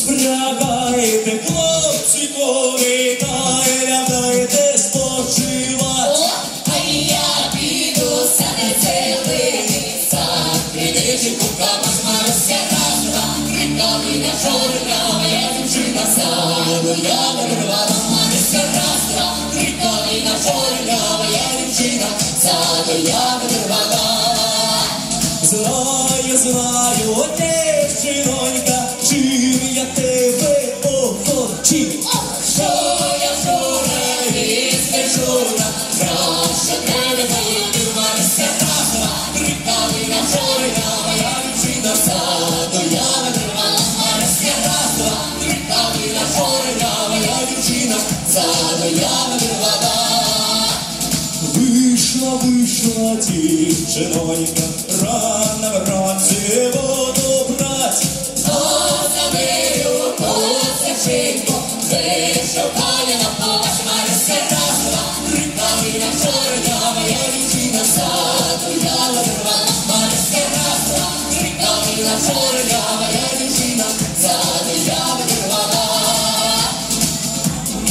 Спрягайте, хлопці, коли дайте спочивати. А я піду саме цілий сад, придичку капас Маруся разна, крикавиня чорна, моя дівчина саду, я вирвала Маруся разна, крикавиня чорна, моя дівчина саду, я вирвала. Знаю, дівчинонька, чим я тебе охочив. Що я вчора відскочила, краще тебе полюбив Маруся разна, крикавиня чорна, моя дівчина саду, я вирвала Маруся разна, крикавиня чорна, моя дівчина саду, я вирвала. Вийшла дівчинонька, рано вранці воду брать. За нею посеченько, вишукає на плащ Маруся разна, крикавиня чорна, моя дівчина саду, я вирвала Маруся разна, крикавиня чорна, моя дівчина саду, я вирвала.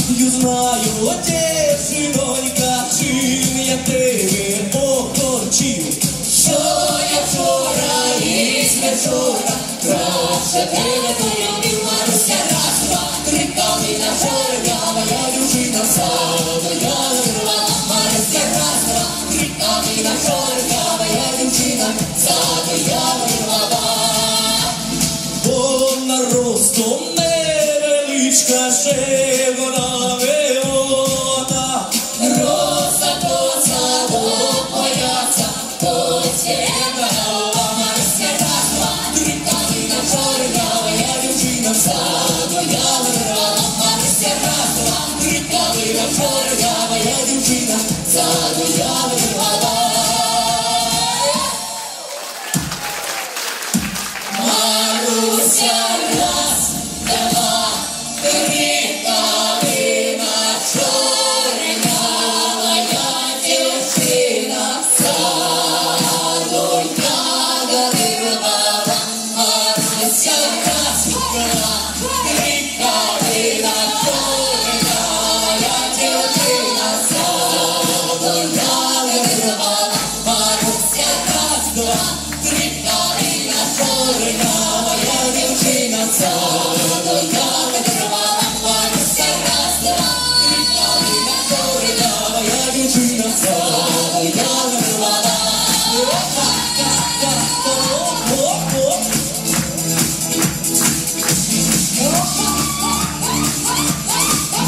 Я знаю, дівчинонька, чим я тебе охочив. Що я вчора із вечора, краще тебе полюбив Маруся разна, крикавиня чорна, моя дівчина саду, я вирвала Маруся разна, крикавиня чорна, моя дівчина саду, я вирвала. Вона ростом невеличка, ще вона виота. Роза коса до пояса, посєба голова Маруся разна, крикавиня чорна, моя дівчина саду, я вирвала Маруся разна, крикавиня чорна, моя дівчина саду, я вирвала. Маруся раз, два, крикавиня чорна, моя дівчина саду, я вирвала. Маруся раз, два, крикавиня чорна, моя дівчина саду, я вирвала. Маруся раз, два, крикавиня чорна, моя дівчина саду, я вирвала. Маруся раз, два, крикавиня чорна, моя дівчина саду, я вирвала.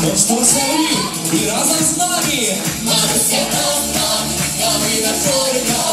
Тож повеселі і разом з нами. Маруся разна, крикавиня чорна,